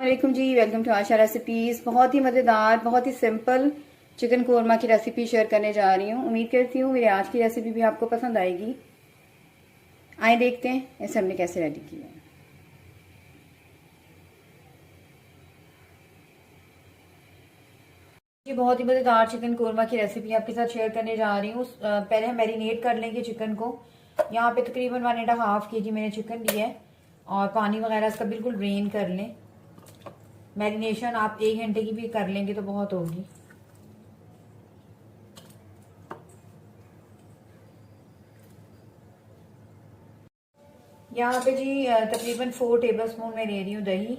वालेकुम जी, welcome to Asha recipes. बहुत ही मज़ेदार, बहुत ही सिंपल चिकन कोरमा की रेसिपी शेयर करने जा रही हूँ। उम्मीद करती हूँ मेरी आज की रेसिपी भी आपको पसंद आएगी। आइए देखते हैं इसे हमने कैसे रेडी किया है। ये बहुत ही मज़ेदार चिकन कोरमा की रेसिपी आपके साथ शेयर करने जा रही हूँ। पहले हम मैरिनेट कर लेंगे चिकन को। यहाँ पे तकरीबन 1.5 kg मैंने चिकन लिया है और पानी वगैरह इसका बिल्कुल ड्रेन कर लें। मैरिनेशन आप 1 घंटे की भी कर लेंगे तो बहुत होगी। यहाँ पे जी तकरीबन 4 टेबलस्पून मैं ले रही हूँ दही।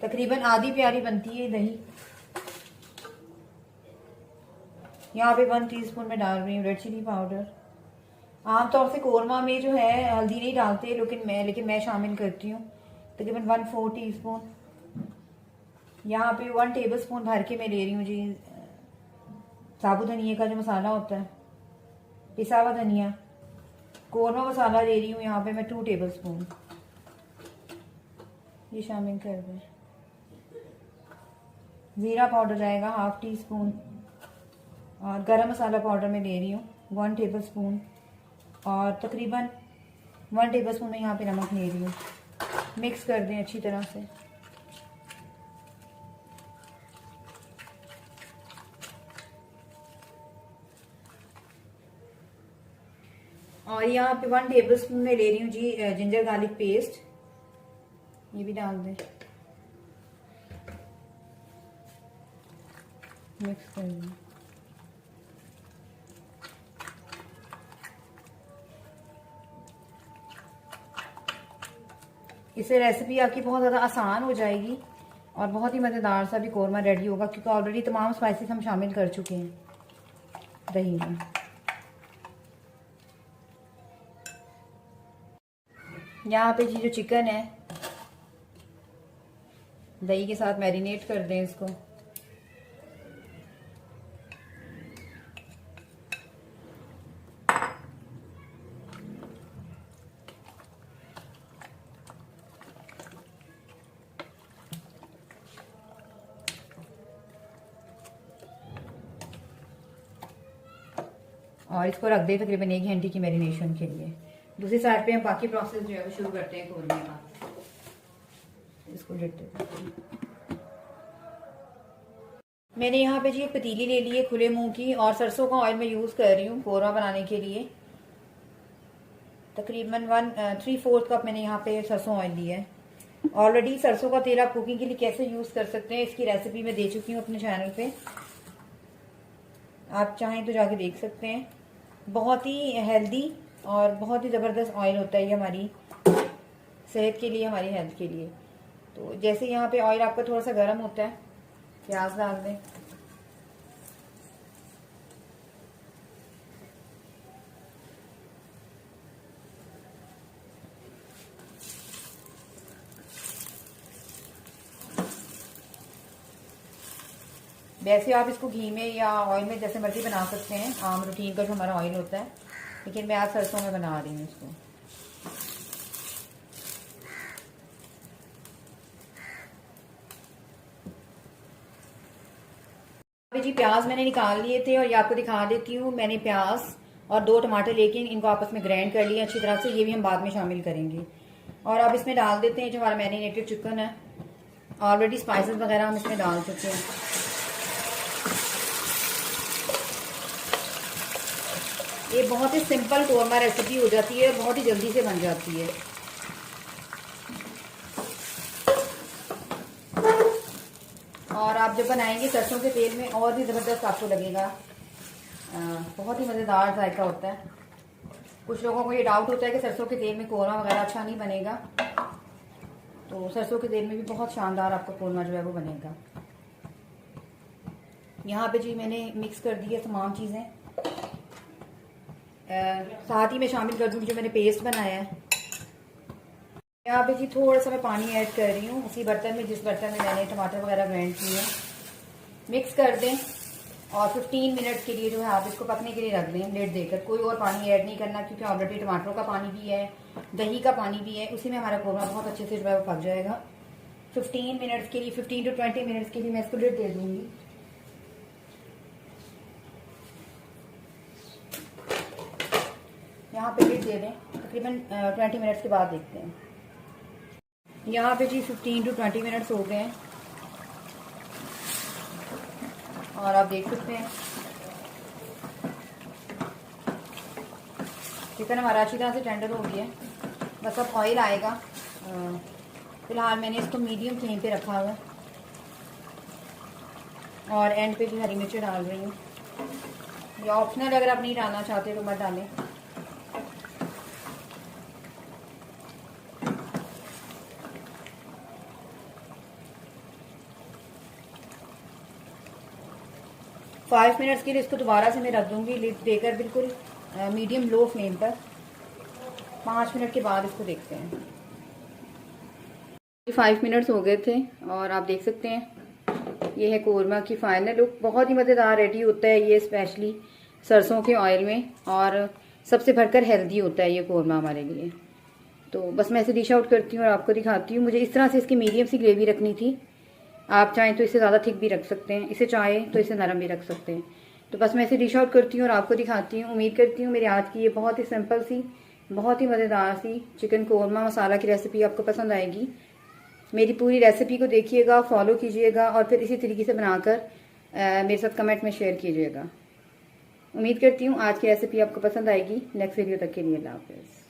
तकरीबन आधी प्यारी बनती है दही। यहाँ पे 1 टीस्पून में डाल रही हूँ रेड चिली पाउडर। आमतौर से कोरमा में जो है हल्दी नहीं डालते, लेकिन मैं शामिल करती हूँ। तकरीबन 1/4 टीस्पून। यहाँ पे 1 टेबलस्पून भर के मैं ले रही हूँ जी साबुत धनिया का जो मसाला होता है, पिसा हुआ धनिया। कोरमा मसाला ले रही हूँ यहाँ पे मैं 2 टेबलस्पून। ये शामिल कर दें। ज़ीरा पाउडर जाएगा 1/2 टीस्पून और गरम मसाला पाउडर मैं ले रही हूँ 1 टेबलस्पून और तकरीबन 1 टेबलस्पून में यहाँ पे नमक ले रही हूँ। मिक्स कर दें अच्छी तरह से। और यहाँ पे 1 टेबलस्पून में ले रही हूँ जी जिंजर गार्लिक पेस्ट। ये भी डाल दें, मिक्स कर दें। इससे रेसिपी आपकी बहुत ज़्यादा आसान हो जाएगी और बहुत ही मज़ेदार सा भी कोरमा रेडी होगा, क्योंकि ऑलरेडी तमाम स्पाइसेस हम शामिल कर चुके हैं दही में। यहाँ पे जी जो चिकन है दही के साथ मैरिनेट कर दें इसको। और इसको रख दें तकरीबन 1 घंटे की मैरिनेशन के लिए। दूसरी साइड पे हम बाकी प्रोसेस जो है वो शुरू करते हैं कोरमे का। इसको लेते हैं। मैंने यहाँ पे जी एक पतीली ले ली है खुले मुंह की और सरसों का ऑयल मैं यूज़ कर रही हूँ कोरमा बनाने के लिए। तकरीबन 3/4 कप मैंने यहाँ पे सरसों ऑयल लिया है। ऑलरेडी सरसों का तेल आप कुकिंग के लिए कैसे यूज़ कर सकते हैं इसकी रेसिपी मैं दे चुकी हूँ अपने चैनल पे, आप चाहें तो जाके देख सकते हैं। बहुत ही हेल्दी और बहुत ही ज़बरदस्त ऑयल होता है ये हमारी सेहत के लिए, हमारी हेल्थ के लिए। तो जैसे यहाँ पे ऑयल आपका थोड़ा सा गर्म होता है, प्याज डाल दें। वैसे आप इसको घी में या ऑयल में जैसे मर्जी बना सकते हैं, आम रूटीन का जो हमारा ऑयल होता है, लेकिन मैं आज सरसों में बना रही हूँ इसको। अभी जी प्याज मैंने निकाल लिए थे और ये आपको दिखा देती हूँ। मैंने प्याज और 2 टमाटर लेके इनको आपस में ग्राइंड कर लिया अच्छी तरह से। ये भी हम बाद में शामिल करेंगे। और अब इसमें डाल देते हैं जो हमारा मैरिनेटेड चिकन है। ऑलरेडी स्पाइसेस वगैरह हम इसमें डाल चुके हैं। ये बहुत ही सिंपल कोरमा रेसिपी हो जाती है, बहुत ही जल्दी से बन जाती है। और आप जब बनाएंगे सरसों के तेल में और भी ज़बरदस्त आपको लगेगा। बहुत ही मज़ेदार जायका होता है। कुछ लोगों को ये डाउट होता है कि सरसों के तेल में कोरमा वगैरह अच्छा नहीं बनेगा, तो सरसों के तेल में भी बहुत शानदार आपका कोरमा जो है वो बनेगा। यहाँ पे जी मैंने मिक्स कर दी है तमाम चीज़ें। साथ ही मैं शामिल कर दूँगी जो मैंने पेस्ट बनाया है। यहाँ पे जी थोड़ा सा मैं पानी ऐड कर रही हूँ उसी बर्तन में जिस बर्तन में मैंने टमाटर वगैरह ग्राइंड किए हैं। मिक्स कर दें और 15 मिनट के लिए जो है आप इसको पकने के लिए रख दें लिड देकर। कोई और पानी ऐड नहीं करना क्योंकि ऑलरेडी टमाटरों का पानी भी है, दही का पानी भी है, उसी में हमारा कोरमा बहुत अच्छे से जो है वो पक जाएगा। 15 मिनट्स के लिए 15 to 20 मिनट्स के लिए मैं इसको लिड दे दूँगी। यहाँ पे लिड दे दें, तकरीबन 20 मिनट्स के बाद देखते हैं। यहाँ पे जी 15 to 20 मिनट्स हो गए हैं और आप देख सकते हैं चिकन हमारा अच्छी तरह से टेंडर हो गया है। बस अब ऑयल आएगा। फिलहाल मैंने इसको मीडियम फ्लेम पे रखा हुआ है और एंड पे भी हरी मिर्च डाल रही हूँ। ये ऑप्शनल, अगर आप नहीं डालना चाहते तो मत डालें। फाइव मिनट्स के लिए इसको दोबारा से मैं रख दूंगी लिड देकर बिल्कुल मीडियम लो फ्लेम पर। 5 मिनट के बाद इसको देखते हैं। 5 मिनट्स हो गए थे और आप देख सकते हैं ये है कोरमा की फाइनल लुक। बहुत ही मज़ेदार रेडी होता है ये, स्पेशली सरसों के ऑयल में, और सबसे भरकर हेल्दी होता है ये कोरमा हमारे लिए। तो बस मैं इसे डिश आउट करती हूँ और आपको दिखाती हूँ। मुझे इस तरह से इसकी मीडियम सी ग्रेवी रखनी थी। आप चाहें तो इसे ज़्यादा थिक भी रख सकते हैं, इसे चाहें तो इसे नरम भी रख सकते हैं। तो बस मैं इसे डिश आउट करती हूँ और आपको दिखाती हूँ। उम्मीद करती हूँ मेरी आज की ये बहुत ही सिंपल सी, बहुत ही मज़ेदार सी चिकन कोरमा मसाला की रेसिपी आपको पसंद आएगी। मेरी पूरी रेसिपी को देखिएगा, फॉलो कीजिएगा और फिर इसी तरीके से बनाकर मेरे साथ कमेंट में शेयर कीजिएगा। उम्मीद करती हूँ आज की रेसिपी आपको पसंद आएगी। नेक्स्ट वीडियो तक के लिए अल्लाह हाफ़िज़।